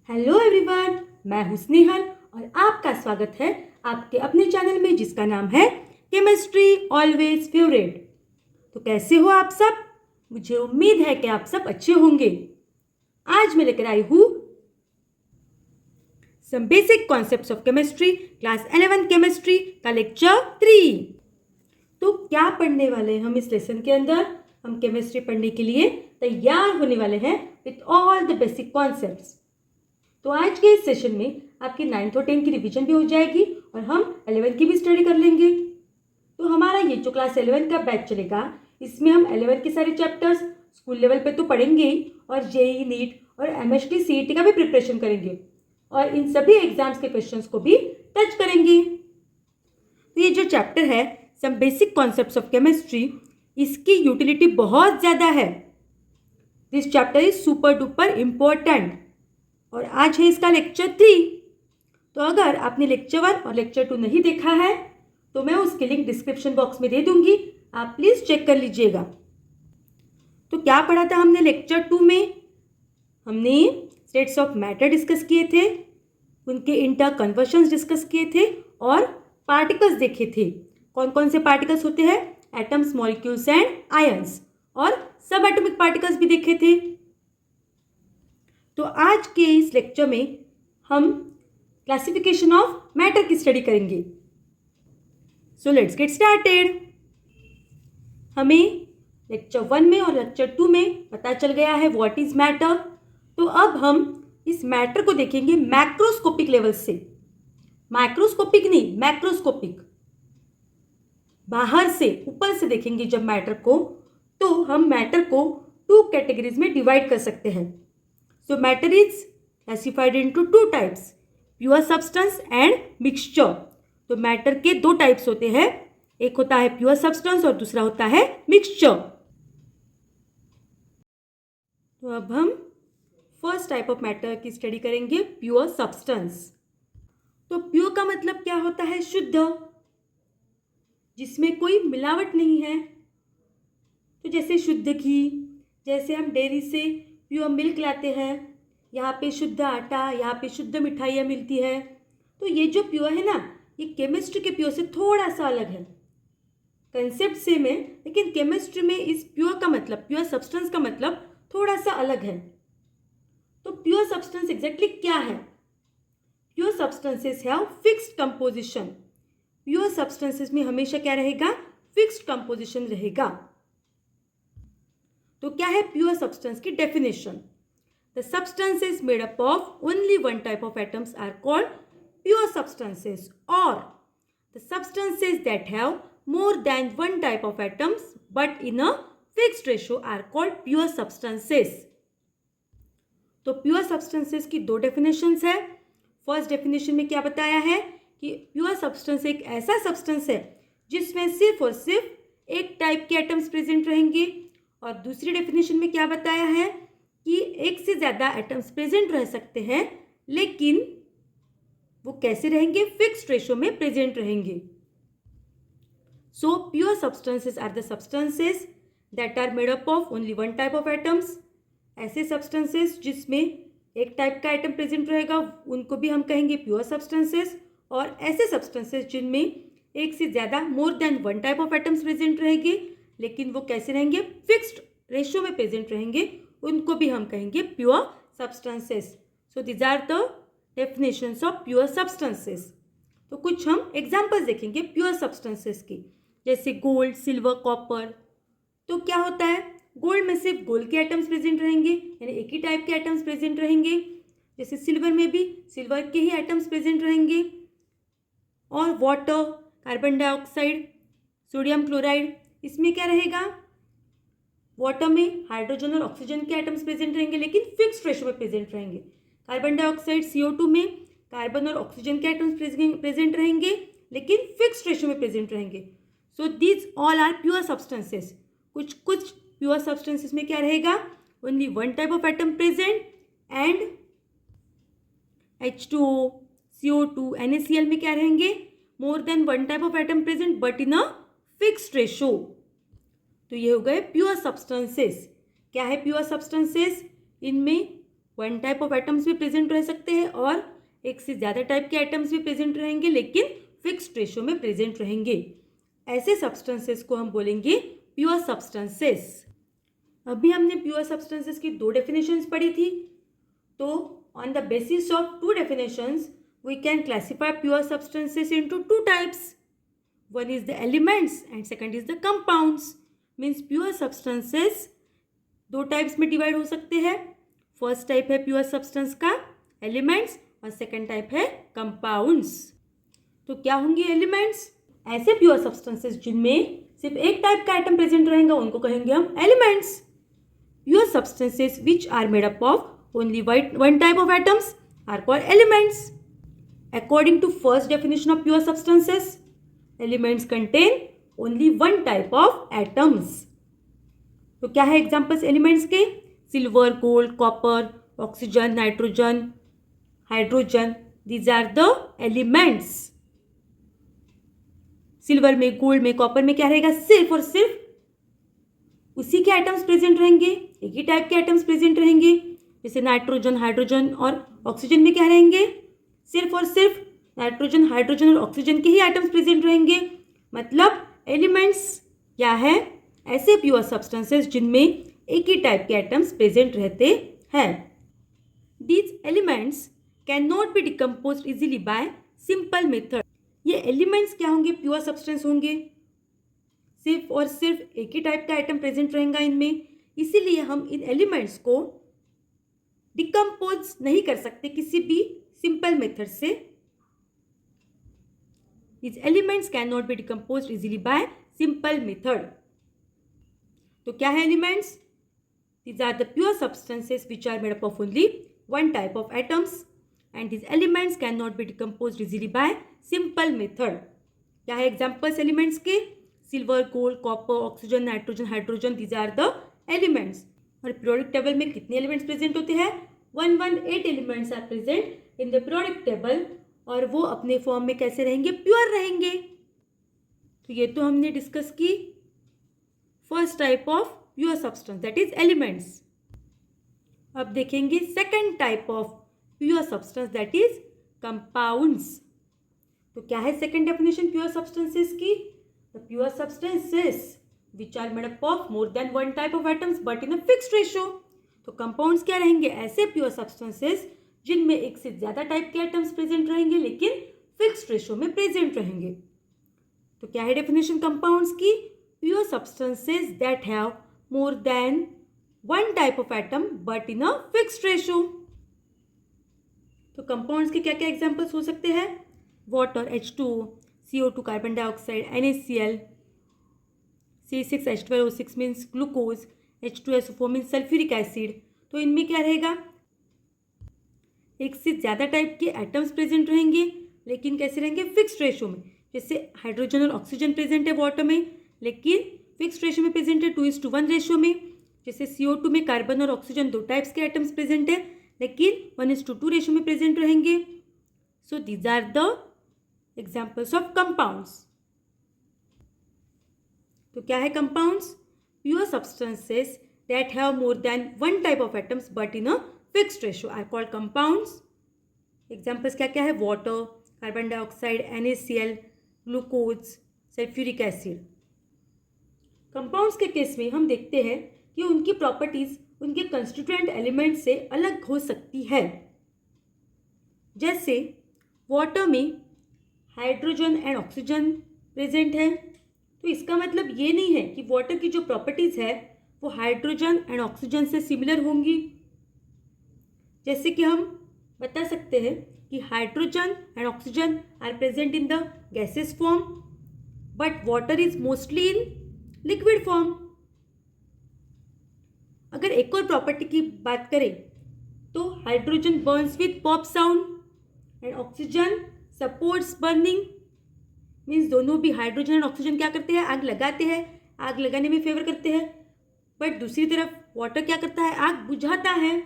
Hello everyone, मैं हूँ स्नेहल और आपका स्वागत है आपके अपने चैनल में जिसका नाम है केमिस्ट्री ऑलवेज फेवरेट। तो कैसे हो आप सब? मुझे उम्मीद है कि आप सब अच्छे होंगे। आज मैं लेकर आई हूँ some basic concepts of chemistry class 11 chemistry का लेक्चर 3। तो क्या पढ़ने वाले हैं हम इस लेसन के अंदर? हम केमिस्ट्री पढ़ने के लिए तैयार होने वाले हैं with all the basic concepts. तो आज के इस सेशन में आपकी 9th और 10th की रिवीजन भी हो जाएगी और हम 11th की भी स्टडी कर लेंगे। तो हमारा ये जो क्लास 11 का बैच चलेगा, इसमें हम 11th के सारे चैप्टर्स स्कूल लेवल पे तो पढ़ेंगे ही और जेई नीट और एमएसटी सीईटी का भी प्रिपरेशन करेंगे और इन सभी एग्जाम्स के क्वेश्चंस को भी टच करेंगे। तो ये जो चैप्टर है some basic concepts of chemistry, इसकी यूटिलिटी बहुत ज़्यादा है। This chapter is super duper important और आज है इसका लेक्चर 3। तो अगर आपने लेक्चर 1 और लेक्चर 2 नहीं देखा है तो मैं उसके लिंक डिस्क्रिप्शन बॉक्स में दे दूंगी, आप प्लीज़ चेक कर लीजिएगा। तो क्या पढ़ा था हमने लेक्चर 2 में? हमने स्टेट्स ऑफ मैटर डिस्कस किए थे, उनके इंटर कन्वर्शंस डिस्कस किए थे और पार्टिकल्स देखे थे। कौन कौन से पार्टिकल्स होते हैं? एटम्स, मॉलिक्यूल्स एंड आयंस, और सब एटॉमिक पार्टिकल्स भी देखे थे। तो आज के इस लेक्चर में हम क्लासिफिकेशन ऑफ मैटर की स्टडी करेंगे। So let's get started. हमें लेक्चर 1 में और लेक्चर 2 में पता चल गया है व्हाट इज मैटर। तो अब हम इस मैटर को देखेंगे मैक्रोस्कोपिक लेवल से। माइक्रोस्कोपिक नहीं, मैक्रोस्कोपिक। बाहर से, ऊपर से देखेंगे जब मैटर को, तो हम मैटर को 2 कैटेगरीज में डिवाइड कर सकते हैं। So matter is classified into 2 types, pure substance and mixture। तो मैटर के 2 टाइप्स होते हैं, एक होता है प्योर सब्सटेंस और दूसरा होता है मिक्सचर। तो अब हम फर्स्ट टाइप ऑफ मैटर की स्टडी करेंगे, प्योर सब्सटेंस। तो प्योर का मतलब क्या होता है? शुद्ध, जिसमें कोई मिलावट नहीं है। तो जैसे शुद्ध घी, जैसे हम डेयरी से प्योर मिल्क लाते हैं, यहाँ पे शुद्ध आटा, यहाँ पे शुद्ध मिठाइयाँ मिलती है। तो ये जो प्योर है ना, ये केमिस्ट्री के प्योर से थोड़ा सा अलग है। कंसेप्ट सेम है, लेकिन केमिस्ट्री में इस प्योर का मतलब, प्योर सब्सटेंस का मतलब थोड़ा सा अलग है। तो प्योर सब्सटेंस एग्जैक्टली क्या है? Pure substances have fixed composition. Pure substances में हमेशा क्या रहेगा? फिक्स्ड कंपोजिशन रहेगा। तो क्या है प्योर सब्सटेंस की definition? The substances made up of only one type of atoms are called pure substances, or the substances that have more than one type of atoms but in a fixed ratio are called pure substances। तो pure substances की 2 definitions है। First definition में क्या बताया है कि pure substance एक ऐसा सब्सटेंस है जिसमें सिर्फ और सिर्फ एक टाइप के एटम्स प्रेजेंट रहेंगे, और दूसरी डेफिनेशन में क्या बताया है कि एक से ज़्यादा एटम्स प्रेजेंट रह सकते हैं, लेकिन वो कैसे रहेंगे? फिक्स्ड रेशो में प्रेजेंट रहेंगे। So pure substances are the substances that are made up of only one type of atoms. ऐसे सब्सटेंसेस जिसमें एक टाइप का एटम प्रेजेंट रहेगा, उनको भी हम कहेंगे प्योर सब्सटेंसेस। और ऐसे सब्सटेंसेस जिनमें एक से ज़्यादा, मोर than one type of atoms present रहेंगे, लेकिन वो कैसे रहेंगे? फिक्स्ड रेशियो में प्रेजेंट रहेंगे, उनको भी हम कहेंगे pure substances. So these are the definitions of pure substances. तो कुछ हम एग्जांपल्स देखेंगे प्योर सब्सटेंसेस की, जैसे गोल्ड, सिल्वर, कॉपर। तो क्या होता है? गोल्ड में सिर्फ गोल्ड के एटम्स प्रेजेंट रहेंगे, यानी एक ही टाइप के एटम्स प्रेजेंट रहेंगे। जैसे सिल्वर में भी सिल्वर के ही एटम्स प्रेजेंट रहेंगे। और water, carbon dioxide, sodium chloride, इसमें क्या रहेगा? वाटर में हाइड्रोजन और ऑक्सीजन के एटम्स प्रेजेंट रहेंगे, लेकिन फिक्स्ड रेशो में प्रेजेंट रहेंगे। कार्बन डाइऑक्साइड, CO2 में कार्बन और ऑक्सीजन के एटम्स प्रेजेंट रहेंगे, लेकिन फिक्स्ड रेशो में प्रेजेंट रहेंगे। So these all are pure substances. कुछ प्योर सब्सटेंसेस में क्या रहेगा? Only one type of atom present, and H2O, CO2, NaCl में क्या रहेंगे? More than one type of atom present but in a fixed ratio. तो ये हो गए प्योर सब्सटेंसेस। क्या है प्योर सब्सटेंसेस? इनमें वन टाइप ऑफ एटम्स भी प्रेजेंट रह सकते हैं और एक से ज़्यादा टाइप के एटम्स भी प्रेजेंट रहेंगे, लेकिन फिक्स्ड रेशियो में प्रेजेंट रहेंगे। ऐसे सब्सटेंसेस को हम बोलेंगे प्योर सब्सटेंसेस। अभी हमने प्योर सब्सटेंसेस की 2 डेफिनेशंस पढ़ी थी। तो on the basis of 2 definitions we can classify pure substances into 2 types. One is the elements and second is the compounds. Means pure substances 2 types में डिवाइड हो सकते हैं। फर्स्ट टाइप है pure substance का elements और second type है compounds. तो क्या होंगे एलिमेंट्स? ऐसे प्योर सब्सटेंसेस जिनमें सिर्फ एक टाइप का एटम प्रेजेंट रहेगा उनको कहेंगे हम elements. Pure substances which are made up of only one type of atoms are called elements. According to first definition of pure substances, elements contain only one type of atoms. तो क्या है examples elements के? Silver, gold, copper, oxygen, nitrogen, hydrogen, these are the elements. Silver में, gold में, copper में क्या रहेगा? सिर्फ और सिर्फ उसी के एटम्स प्रेजेंट रहेंगे, एक ही टाइप के एटम्स प्रेजेंट रहेंगे। जैसे नाइट्रोजन, हाइड्रोजन और ऑक्सीजन में क्या रहेंगे? सिर्फ और सिर्फ नाइट्रोजन, हाइड्रोजन और ऑक्सीजन के ही एटम्स प्रेजेंट रहेंगे। मतलब एलिमेंट्स क्या है? ऐसे प्योर सब्सटेंसेस जिनमें एक ही टाइप के एटम्स प्रेजेंट रहते हैं। These elements can not B decomposed easily bye simple method. ये एलिमेंट्स क्या होंगे? प्योर सब्सटेंस होंगे, सिर्फ और सिर्फ एक ही टाइप का एटम प्रेजेंट रहेगा इनमें, इसीलिए हम इन एलिमेंट्स को डिकम्पोज नहीं कर सकते किसी भी सिंपल मेथड से। These elements cannot be decomposed easily by simple method. तो क्या है elements? These are the pure substances which are made up of only one type of atoms and these elements cannot be decomposed easily by simple method. क्या है examples elements के? Silver, gold, copper, oxygen, nitrogen, hydrogen, these are the elements. और periodic table में कितने elements present होते हैं? 118 elements are present in the periodic table और वो अपने फॉर्म में कैसे रहेंगे? प्योर रहेंगे। तो ये तो हमने डिस्कस की first type of pure substance that is elements. अब देखेंगे second type of pure substance that is compounds. तो क्या है सेकंड डेफिनेशन प्योर सब्सटेंसेस की? The pure substances which are made up of more than one type of atoms but in a fixed ratio. तो compounds क्या रहेंगे? ऐसे pure substances जिनमें एक से ज्यादा टाइप के एटम्स प्रेजेंट रहेंगे लेकिन फिक्स्ड रेशियो में प्रेजेंट रहेंगे। तो क्या है डेफिनेशन कंपाउंड्स की? Pure substances that have more than one type of atom but in a fixed ratio. तो कंपाउंड्स के क्या क्या एग्जांपल्स हो सकते हैं? Water H2O, CO2 carbon dioxide, NaCl, C6H12O6 means glucose, H2SO4 means sulphuric acid. तो इनमें क्या रहेगा? एक से ज़्यादा टाइप के एटम्स प्रेजेंट रहेंगे लेकिन कैसे रहेंगे? फिक्स्ड रेशियो में। जैसे हाइड्रोजन और ऑक्सीजन प्रेजेंट है वाटर में लेकिन फिक्स्ड रेशियो में प्रेजेंट है 2:1 रेशियो में। जैसे CO2 में कार्बन और ऑक्सीजन 2 टाइप्स के एटम्स प्रेजेंट है लेकिन 1:2 रेशियो में प्रेजेंट रहेंगे। So these are the examples of compounds. तो क्या है compounds? Pure substances that have more than one type of atoms but in a fixed ratio are called compounds. Examples क्या क्या है? Water, carbon dioxide, NaCl, glucose, sulphuric acid. Compounds के case में हम देखते हैं कि उनकी प्रॉपर्टीज उनके कंस्टिट्यूएंट एलिमेंट से अलग हो सकती है। जैसे वाटर में हाइड्रोजन एंड ऑक्सीजन प्रेजेंट है तो इसका मतलब ये नहीं है कि वाटर की जो प्रॉपर्टीज है वो हाइड्रोजन एंड ऑक्सीजन से सिमिलर होंगी। जैसे कि हम बता सकते हैं कि hydrogen and oxygen are present in the gases form but water is mostly in liquid form. अगर एक और प्रॉपर्टी की बात करें तो hydrogen burns with pop sound and oxygen supports burning. Means दोनों भी हाइड्रोजन एंड ऑक्सीजन क्या करते हैं? आग लगाते हैं, आग लगाने में फेवर करते हैं। बट दूसरी तरफ वाटर क्या करता है? आग बुझाता है।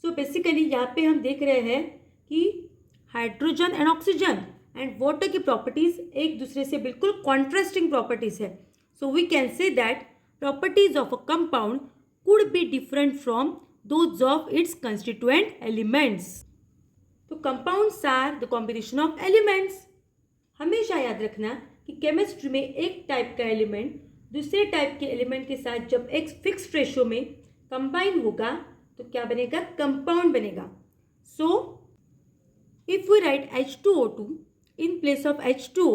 सो बेसिकली यहाँ पे हम देख रहे हैं कि hydrogen and oxygen and water की प्रॉपर्टीज एक दूसरे से बिल्कुल कॉन्ट्रास्टिंग प्रॉपर्टीज है। So we can say that properties of a compound could be different from those of its constituent elements. तो compounds are the combination of elements. हमेशा याद रखना कि केमिस्ट्री में एक टाइप का एलिमेंट दूसरे टाइप के एलिमेंट के साथ जब एक फिक्स्ड रेशो में कंबाइन होगा तो क्या बनेगा? कंपाउंड बनेगा. So if we write H2O2 in place of H2O,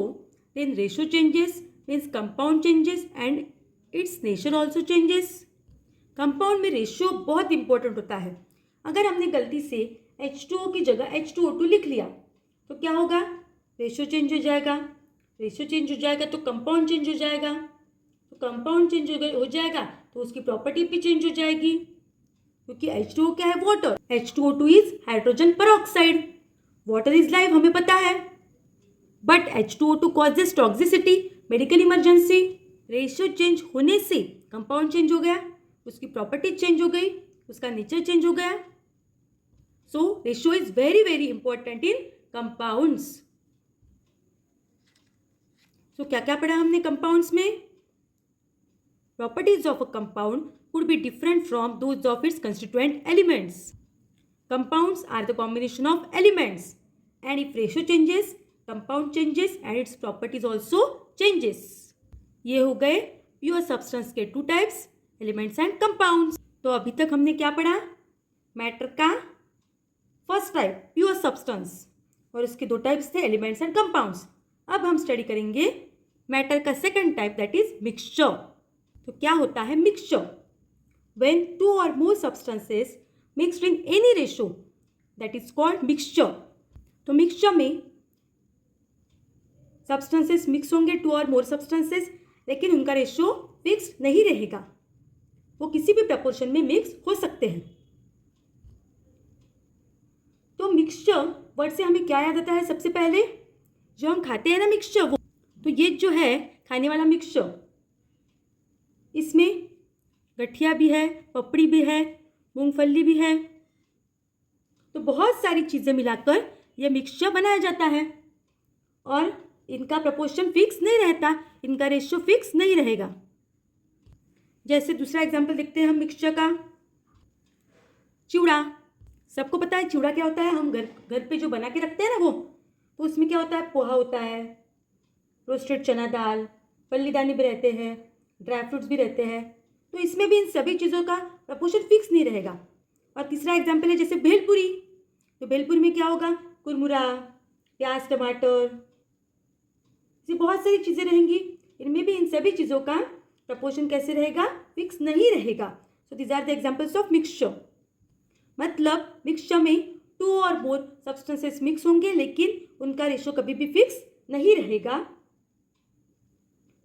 then ratio changes, means compound changes and its nature also changes. Compound में रेशियो बहुत इंपॉर्टेंट होता है. अगर हमने गलती से H2O की जगह H2O2 लिख लिया तो क्या होगा? रेशियो चेंज हो जाएगा. रेशियो चेंज हो जाएगा तो कंपाउंड चेंज हो जाएगा. तो कंपाउंड चेंज हो जाएगा तो उसकी प्रॉपर्टी भी चेंज हो जाएगी, क्योंकि H2O क्या है? Water. H2O2 is hydrogen peroxide. Water is life, हमें पता है. But H2O2 causes toxicity, medical emergency. Ratio change होने से कंपाउंड चेंज हो गया, उसकी प्रॉपर्टी चेंज हो गई, उसका नेचर चेंज हो गया. So ratio is very very important in compounds. सो क्या क्या पढ़ा हमने कंपाउंड्स में? Properties of a compound could be different from those of its constituent elements. Compounds are the combination of elements and if ratio changes, compound changes and its properties also changes. ये हो गए pure substance के two types, elements and compounds. तो अभी तक हमने क्या पढ़ा? मैटर का फर्स्ट टाइप प्योर सब्सटेंस और उसके दो टाइप्स थे, एलिमेंट्स एंड कंपाउंड्स. अब हम स्टडी करेंगे मैटर का second type, that is mixture. तो क्या होता है मिक्सचर? व्हेन टू और more substances mixed in any ratio, that is called mixture. तो मिक्सचर में सब्सटेंसेस मिक्स होंगे, टू और मोर सब्सटेंसेस, लेकिन उनका रेशियो फिक्स नहीं रहेगा. वो किसी भी प्रपोर्शन में मिक्स हो सकते हैं. तो मिक्सचर वर्ड से हमें क्या याद आता है? सबसे पहले जो हम खाते हैं ना मिक्सचर, वो तो ये जो है खाने वाला मिक्सचर, इसमें गठिया भी है, पपड़ी भी है, मूंगफली भी है. तो बहुत सारी चीज़ें मिलाकर ये मिक्सचर बनाया जाता है और इनका प्रपोर्शन फिक्स नहीं रहता, इनका रेशियो फिक्स नहीं रहेगा. जैसे दूसरा एग्जाम्पल देखते हैं हम मिक्सचर का. चिवड़ा. सबको पता है चिवड़ा क्या होता है? हम घर पे जो बना के रखते हैं ना वो, तो उसमें क्या होता है? पोहा होता है, रोस्टेड चना दाल, फल्ली दाने भी रहते हैं, ड्राई फ्रूट्स भी रहते हैं. तो इसमें भी इन सभी चीज़ों का प्रपोर्शन फिक्स नहीं रहेगा. और तीसरा एग्जाम्पल है जैसे भेलपुरी. तो भेलपुरी में क्या होगा? कुरमुरा, प्याज, टमाटर, ऐसी बहुत सारी चीज़ें रहेंगी. इनमें भी इन सभी चीज़ों का प्रपोर्शन कैसे रहेगा? फिक्स नहीं रहेगा. So these are the examples of mixture. मतलब मिक्सचर में टू और मोर सब्सटेंसेस मिक्स होंगे, लेकिन उनका रेशियो कभी भी फिक्स नहीं रहेगा.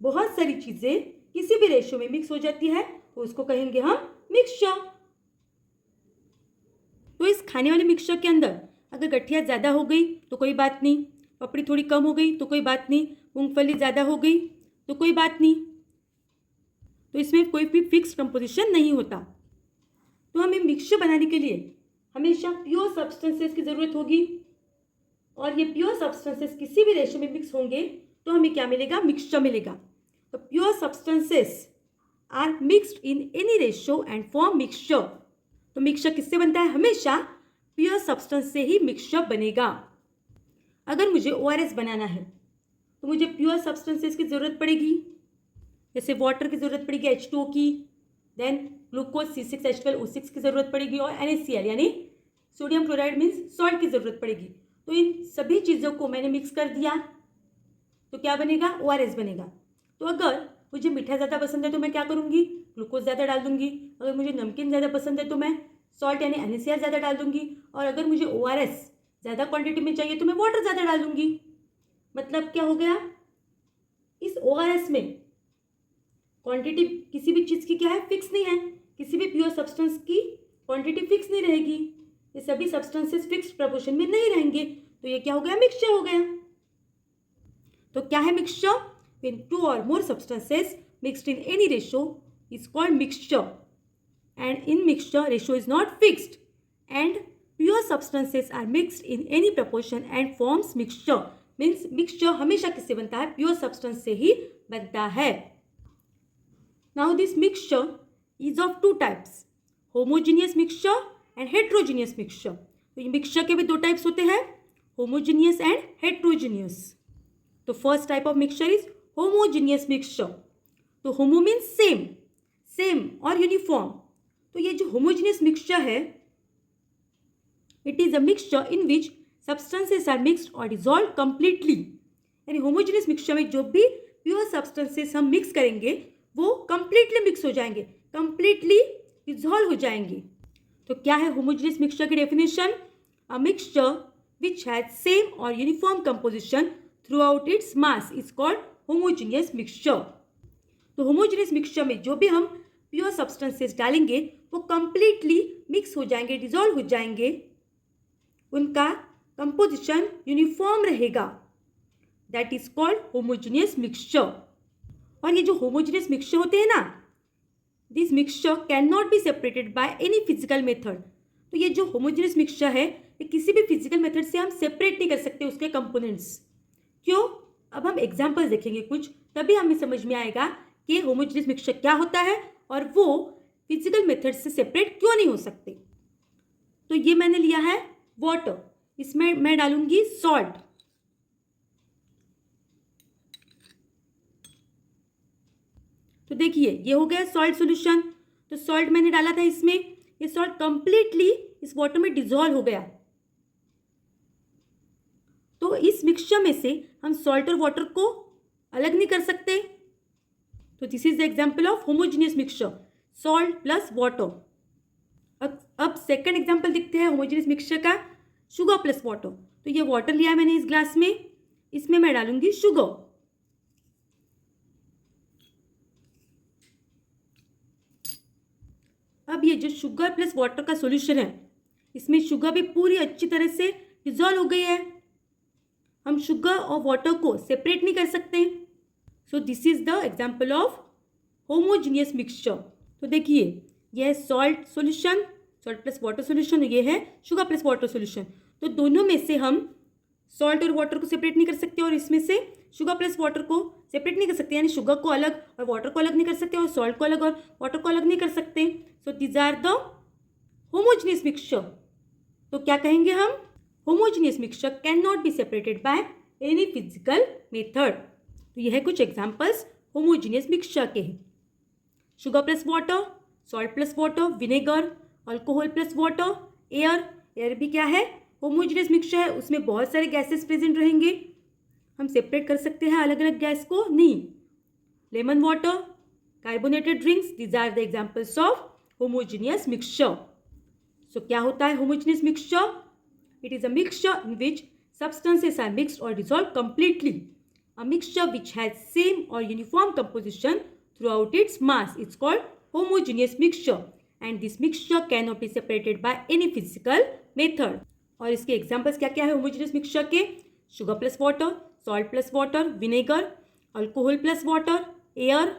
बहुत सारी चीज़ें किसी भी रेशियो में मिक्स हो जाती है तो उसको कहेंगे हम मिक्सचर. तो इस खाने वाले मिक्सचर के अंदर अगर गठिया ज़्यादा हो गई तो कोई बात नहीं, पपड़ी थोड़ी कम हो गई तो कोई बात नहीं, मूंगफली ज़्यादा हो गई तो कोई बात नहीं. तो इसमें कोई भी फिक्स कंपोजिशन नहीं होता. तो हमें मिक्सचर बनाने के लिए हमेशा प्योर सब्सटेंसेस की ज़रूरत होगी और ये प्योर सब्सटेंसेस किसी भी रेशियो में मिक्स होंगे तो हमें क्या मिलेगा? मिक्सचर मिलेगा. तो pure substances are mixed in any ratio and form mixture. तो मिक्सचर किससे बनता है? हमेशा प्योर सब्सटेंस से ही मिक्सचर बनेगा. अगर मुझे ORS बनाना है तो मुझे प्योर सब्सटेंसेस की ज़रूरत पड़ेगी. जैसे वाटर की ज़रूरत पड़ेगी, H2O की, देन ग्लूकोज C6H12O6 की ज़रूरत पड़ेगी और NaCl यानी सोडियम क्लोराइड मीन्स सॉल्ट की ज़रूरत पड़ेगी. तो इन सभी चीज़ों को मैंने मिक्स कर दिया तो क्या बनेगा? ORS बनेगा. तो अगर मुझे मीठा ज़्यादा पसंद है तो मैं क्या करूँगी? ग्लूकोज ज़्यादा डाल दूँगी. अगर मुझे नमकीन ज़्यादा पसंद है तो मैं सॉल्ट यानी NaCl ज़्यादा डाल दूँगी. और अगर मुझे ORS ज़्यादा क्वांटिटी में चाहिए तो मैं वाटर ज़्यादा डाल दूँगी. मतलब क्या हो गया? इस ORS में क्वांटिटी किसी भी चीज़ की क्या है? फिक्स नहीं है. किसी भी प्योर सब्सटेंस की क्वांटिटी फिक्स नहीं रहेगी. ये सभी सब्सटेंसेस फिक्स्ड प्रपोर्शन में नहीं रहेंगे. तो ये क्या हो गया? मिक्सचर हो गया. तो क्या है मिक्सचर? व्हेन टू और more substances mixed in any ratio is called mixture. And in mixture ratio is not fixed and pure substances are mixed in any proportion and forms mixture. Means mixture हमेशा किससे बनता है? Pure substance से ही बनता है. Now this mixture is of two types, homogeneous mixture and heterogeneous mixture. तो ये mixture के भी दो टाइप्स होते हैं, होमोजीनियस एंड हेट्रोजीनियस। तो first type of mixture is homogeneous mixture. तो होमो मीन्स सेम, सेम और यूनिफॉर्म। तो ये जो होमोजीनियस मिक्सचर है, it is a mixture in which substances are mixed और डिजॉल्व कंप्लीटली। यानी होमोजीनियस मिक्सचर में जो भी प्योर सब्सटेंसेस हम मिक्स करेंगे वो कंप्लीटली मिक्स हो जाएंगे, कंप्लीटली डिजॉल्व हो जाएंगे। तो क्या है होमोजीनियस मिक्सचर की definition? A mixture which has same और uniform composition throughout its mass is called homogeneous mixture. तो होमोजीनियस मिक्सचर में जो भी हम प्योर सब्सटेंसेस डालेंगे वो कंप्लीटली मिक्स हो जाएंगे, डिजॉल्व हो जाएंगे, उनका कंपोजिशन यूनिफॉर्म रहेगा, that is called homogeneous mixture. और ये जो होमोजीनियस मिक्सचर होते हैं ना, this mixture can not be separated by any physical method. तो ये जो होमोजीनियस मिक्सचर है ये किसी भी फिजिकल मेथड से हम सेपरेट नहीं कर सकते उसके कंपोनेंट्स। क्यों? अब हम एग्जाम्पल्स देखेंगे कुछ, तभी हमें समझ में आएगा कि होमोजीनियस मिक्सचर क्या होता है और वो फिजिकल मेथड से सेपरेट क्यों नहीं हो सकते। तो ये मैंने लिया है वाटर, इसमें मैं डालूंगी सॉल्ट। तो देखिए ये हो गया सॉल्ट सॉल्यूशन। तो सॉल्ट मैंने डाला था इसमें, ये सॉल्ट कंप्लीटली इस वाटर में डिसॉल्व हो गया। तो इस मिक्सचर में से हम सॉल्ट और वाटर को अलग नहीं कर सकते। तो this is the example of homogeneous mixture, salt plus water. अब सेकंड एग्जांपल देखते हैं होमोजीनियस मिक्सचर का, शुगर प्लस वाटर। तो ये वाटर लिया है मैंने इस ग्लास में, इसमें मैं डालूंगी शुगर। अब ये जो शुगर प्लस वाटर का सॉल्यूशन है, इसमें शुगर भी पूरी अच्छी तरह से डिसॉल्व हो गई है। हम शुगर और वाटर को सेपरेट नहीं कर सकते। So this is the example of homogeneous mixture. तो देखिए ये है salt solution, salt plus water solution, ये है शुगर प्लस वाटर सॉल्यूशन। तो दोनों में से हम सॉल्ट और वाटर को सेपरेट नहीं कर सकते और इसमें से शुगर प्लस वाटर को सेपरेट नहीं कर सकते, यानी शुगर को अलग और वाटर को अलग नहीं कर सकते और सॉल्ट को अलग और वाटर को अलग नहीं कर सकते। So these are the homogeneous mixture. तो क्या कहेंगे हम? Homogeneous mixture can not be separated by any physical method. तो यह है कुछ एग्जांपल्स होमोजीनियस मिक्सचर के हैं। Sugar plus water, salt plus water, vinegar, alcohol plus water, air. Air भी क्या है? होमोजीनियस मिक्सचर है, उसमें बहुत सारे गैसेस प्रेजेंट रहेंगे, हम सेपरेट कर सकते हैं अलग अलग गैस को नहीं। Lemon water, carbonated drinks, these are the examples of homogeneous mixture. So क्या होता है homogeneous mixture? It is a mixture in which substances are mixed or dissolved completely. A mixture which has same or uniform composition throughout its mass is called homogeneous mixture, and this mixture cannot be separated by any physical method. और इसके examples क्या क्या है homogeneous mixture के? Sugar plus water, salt plus water, vinegar, alcohol plus water, air,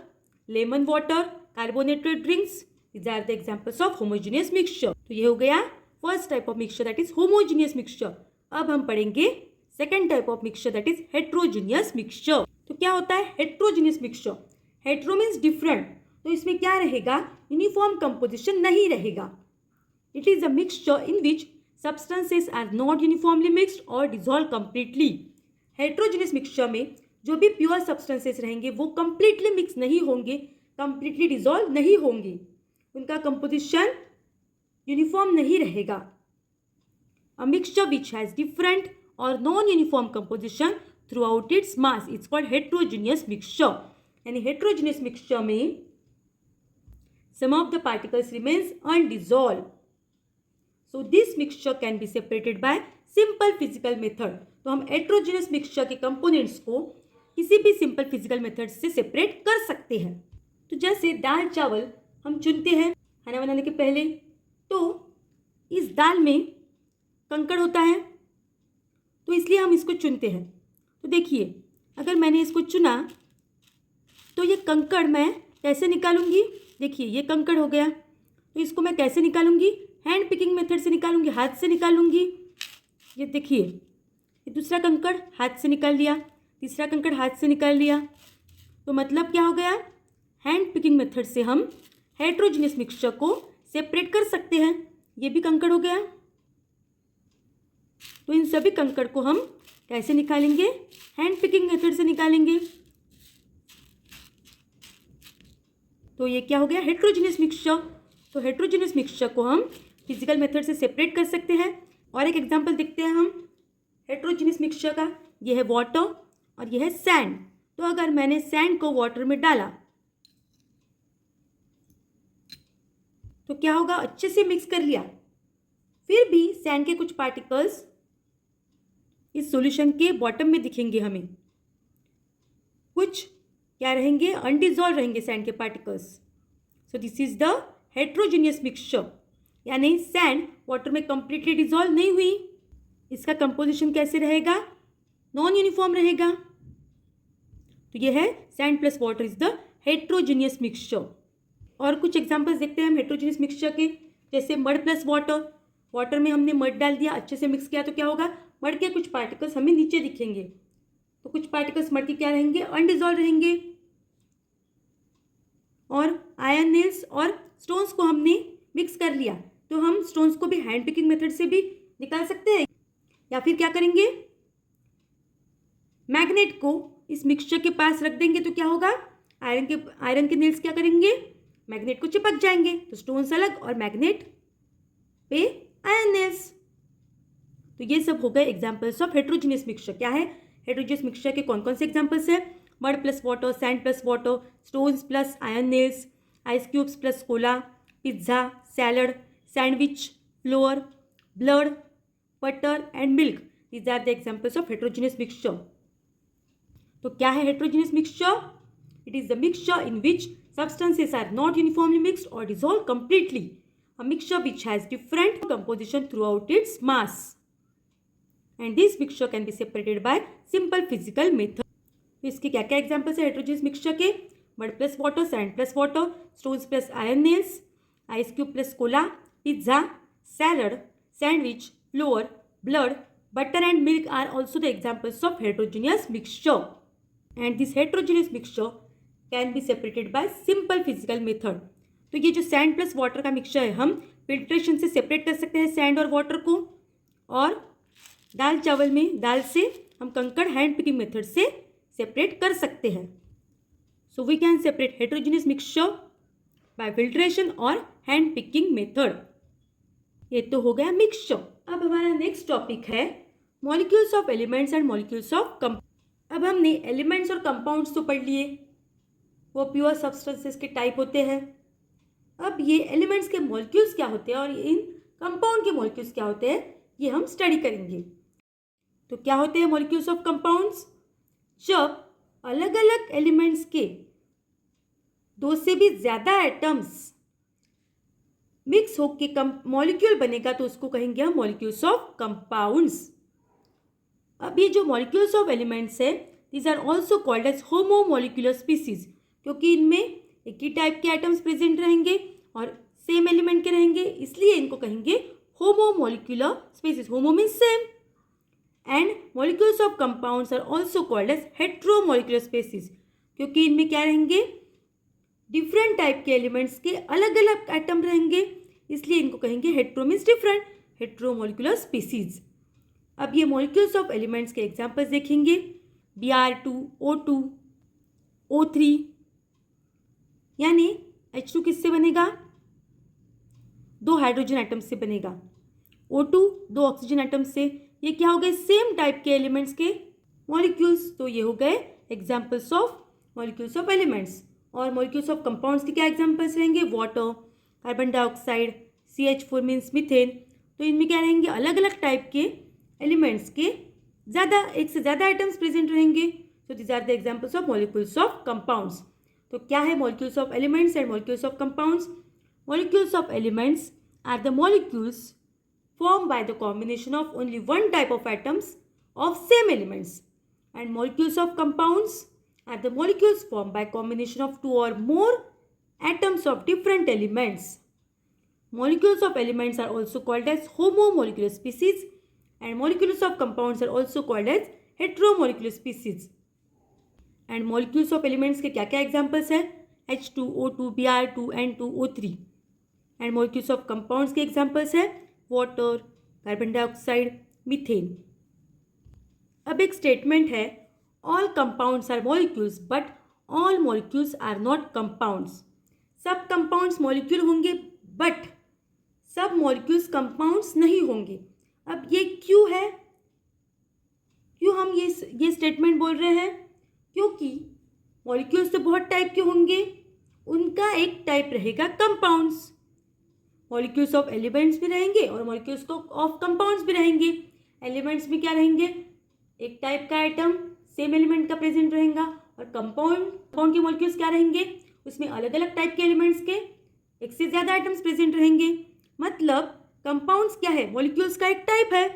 lemon water, carbonated drinks. These are the examples of homogeneous mixture. तो ये हो गया first type of mixture, that is homogeneous mixture. अब हम पढ़ेंगे second type of mixture, that is heterogeneous mixture. तो क्या होता है heterogeneous mixture? Hetero means different, तो इसमें क्या रहेगा? यूनिफॉर्म कंपोजिशन नहीं रहेगा। It is a mixture in which substances are not uniformly mixed or dissolved completely. Heterogeneous mixture में जो भी प्योर सब्सटेंसेस रहेंगे वो कंप्लीटली मिक्स नहीं होंगे, कंप्लीटली डिसॉल्व नहीं होंगे, उनका कंपोजिशन यूनिफॉर्म नहीं रहेगा। A mixture which has different और non uniform composition throughout its mass it's called heterogeneous mixture. यानी हेट्रोजीनियस मिक्सचर में some of the particles remains undissolved. So this mixture can be separated by simple physical method. तो हम heterogeneous mixture के components को किसी भी simple physical method से separate कर सकते हैं। तो जैसे दाल चावल हम चुनते हैं खाना बनाने के पहले, तो इस दाल में कंकड़ होता है, तो इसलिए हम इसको चुनते हैं। तो देखिए अगर मैंने इसको चुना तो ये कंकड़ मैं कैसे निकालूंगी? देखिए ये कंकड़ हो गया, तो इसको मैं कैसे निकालूंगी? हैंड पिकिंग मेथड से निकालूंगी, हाथ से निकालूंगी। ये देखिए ये दूसरा कंकड़ हाथ से निकाल लिया, तीसरा कंकड़ हाथ से निकाल लिया। तो मतलब क्या हो गया? हैंड पिकिंग मेथड से हम हेट्रोजीनियस मिक्सचर को सेपरेट कर सकते हैं। ये भी कंकड़ हो गया। तो इन सभी कंकड़ को हम कैसे निकालेंगे? हैंड पिकिंग मेथड से निकालेंगे। तो ये क्या हो गया? Heterogeneous mixture. तो हेट्रोजीनियस मिक्सचर को हम फिजिकल मेथड से सेपरेट कर सकते हैं। और एक एग्जांपल देखते हैं हम हेट्रोजीनियस मिक्सचर का। ये है वाटर और ये है सैंड। तो अगर मैंने सैंड को वाटर में डाला तो क्या होगा? अच्छे से मिक्स कर लिया, फिर भी सैंड के कुछ पार्टिकल्स इस सॉल्यूशन के बॉटम में दिखेंगे हमें। कुछ क्या रहेंगे? अनडिजॉल्व रहेंगे सैंड के particles. So this is the heterogeneous mixture, यानी सैंड वाटर में कंप्लीटली डिजॉल्व नहीं हुई। इसका कंपोजिशन कैसे रहेगा? नॉन यूनिफॉर्म रहेगा। तो ये है sand plus water is the heterogeneous mixture. और कुछ एग्जांपल्स देखते हैं हम हेट्रोजीनियस मिक्सचर के, जैसे मड प्लस वाटर। वाटर में हमने मड डाल दिया, अच्छे से मिक्स किया, तो क्या होगा? मड के कुछ पार्टिकल्स हमें नीचे दिखेंगे। तो कुछ पार्टिकल्स मड के क्या रहेंगे? अनडिजॉल्व रहेंगे। और आयरन नेल्स और स्टोन्स को हमने मिक्स कर लिया, तो हम स्टोन्स को भी हैंड पिकिंग मेथड से भी निकाल सकते हैं। या फिर क्या करेंगे? मैग्नेट को इस मिक्सचर के पास रख देंगे, तो क्या होगा? आयरन के नेल्स क्या करेंगे? मैग्नेट को चिपक जाएंगे। तो स्टोन्स अलग और मैग्नेट पे आयरन नेल्स। तो ये सब हो गए एग्जांपल्स ऑफ हेट्रोजीनियस मिक्सचर। क्या है? हेट्रोजीनियस मिक्सचर के कौन कौन से एग्जांपल्स है? Mud plus water, sand plus water, stones plus iron nails, ice cubes plus cola, pizza, salad, sandwich, flour, blood, butter and milk. These are the examples of heterogeneous mixture. तो क्या है heterogeneous mixture? It is the mixture in which substances are not uniformly mixed or dissolved completely. A mixture which has different composition throughout its mass. And this mixture can be separated by simple physical method. तो इसके क्या क्या examples है heterogeneous mixture के? Mud plus water, sand plus water, stones plus iron nails, ice cube plus Cola, pizza, salad, sandwich, flour, blood, butter and milk are also the examples of heterogeneous mixture. And this heterogeneous mixture can be separated bye simple physical method. तो ये जो sand plus water का mixture है, हम filtration से separate कर सकते हैं सैंड और वाटर को। और दाल चावल में दाल से हम कंकड़ हैंड पिकिंग मेथड से सेपरेट कर सकते हैं। So we can separate heterogeneous mixture by filtration और हैंड पिकिंग मेथड। ये तो हो गया मिक्सचर। अब हमारा नेक्स्ट टॉपिक है molecules of elements and molecules of compound. अब हमने एलिमेंट्स और कंपाउंड्स तो पढ़ लिए, वो प्योर सब्सटेंसेस के टाइप होते हैं। अब ये एलिमेंट्स के मॉलिक्यूल्स क्या होते हैं और इन कंपाउंड के मॉलिक्यूल्स क्या होते हैं, ये हम स्टडी करेंगे। तो क्या होते हैं मॉलिक्यूल्स ऑफ कंपाउंड्स? जब अलग अलग एलिमेंट्स के दो से भी ज़्यादा एटम्स मिक्स होकर मॉलिक्यूल बनेगा, तो उसको कहेंगे हम मॉलिक्यूल्स ऑफ कंपाउंड्स। अब ये जो मॉलिक्यूल्स ऑफ एलिमेंट्स है, these are also called as homomolecular species, क्योंकि इनमें एक ही टाइप के एटम्स प्रेजेंट रहेंगे और सेम एलिमेंट के रहेंगे, इसलिए इनको कहेंगे homomolecular species. Homo means same. And molecules of compounds are also called as heteromolecular species, क्योंकि इनमें क्या रहेंगे? डिफरेंट टाइप के एलिमेंट्स के अलग अलग एटम रहेंगे, इसलिए इनको कहेंगे हेट्रो मीन्स डिफरेंट, हेट्रोमोलिक्यूलर स्पीसीज। अब ये मॉलिक्यूल्स ऑफ एलिमेंट्स के एग्जाम्पल्स देखेंगे। Br2, O2, O3, यानी H2 किससे बनेगा? दो हाइड्रोजन एटम से बनेगा। O2 दो ऑक्सीजन एटम से। ये क्या हो गए? सेम टाइप के एलिमेंट्स के मॉलिक्यूल्स। तो ये हो गए examples of molecules of elements. और मॉलिक्यूल्स ऑफ कंपाउंड्स के क्या एग्जाम्पल्स रहेंगे? Water, carbon dioxide, CH4 means methane. तो इनमें क्या रहेंगे? अलग अलग टाइप के एलिमेंट्स के ज़्यादा, एक से ज़्यादा आइटम्स प्रेजेंट रहेंगे। So this are the examples of molecules of compounds. तो क्या है molecules of elements and molecules of compounds? Molecules of elements are the molecules formed by the combination of only one type of atoms of same elements, and molecules of compounds are the molecules formed by combination of two or more atoms of different elements. Molecules of elements are also called as homomolecular species, and molecules of compounds are also called as heteromolecular species. And molecules of elements के क्या क्या examples हैं? H2, O2, Br2, N2, O3. And molecules of compounds के examples है water, carbon dioxide, methane. अब एक statement है all compounds are molecules but all molecules are not compounds. सब कंपाउंड्स मॉलिक्यूल होंगे बट सब मॉलिक्यूल्स कंपाउंड्स नहीं होंगे। अब ये क्यों है, क्यों हम ये स्टेटमेंट बोल रहे हैं? क्योंकि मॉलिक्यूल्स तो बहुत टाइप के होंगे, उनका एक टाइप रहेगा कंपाउंड्स। मॉलिक्यूल्स ऑफ एलिमेंट्स भी रहेंगे और मॉलिक्यूल्स ऑफ कंपाउंड्स भी रहेंगे। एलिमेंट्स में क्या रहेंगे, एक टाइप का एटम सेम एलिमेंट का प्रेजेंट रहेगा, और कंपाउंड के मॉलिक्यूल्स क्या रहेंगे, उसमें अलग अलग टाइप के एलिमेंट्स के एक से ज़्यादा आइटम्स प्रेजेंट रहेंगे। मतलब कंपाउंड्स क्या है, मॉलिक्यूल्स का एक टाइप है।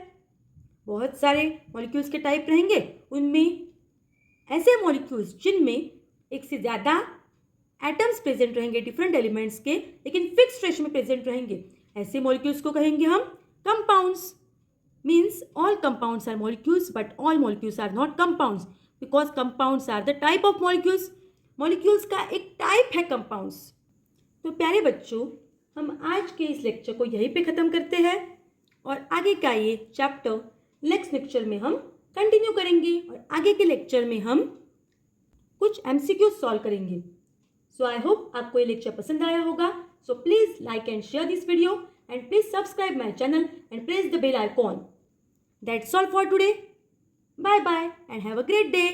बहुत सारे मॉलिक्यूल्स के टाइप रहेंगे, उनमें ऐसे मॉलिक्यूल्स जिनमें एक से ज़्यादा एटम्स प्रेजेंट रहेंगे डिफरेंट एलिमेंट्स के, लेकिन फिक्स्ड रेशियो में प्रेजेंट रहेंगे, ऐसे मॉलिक्यूल्स को कहेंगे हम compounds. Means all compounds are molecules but all molecules are not compounds, because compounds are the type of molecules. Molecules का एक टाइप है कंपाउंड्स। तो प्यारे बच्चों, हम आज के इस लेक्चर को यहीं पे ख़त्म करते हैं और आगे का ये चैप्टर नेक्स्ट लेक्चर में हम कंटिन्यू करेंगे, और आगे के लेक्चर में हम कुछ MCQ सॉल्व करेंगे। सो आई होप आपको ये लेक्चर पसंद आया होगा। So please like and share this video and please subscribe my channel and press the bell icon. That's all for today. Bye bye and have a great day.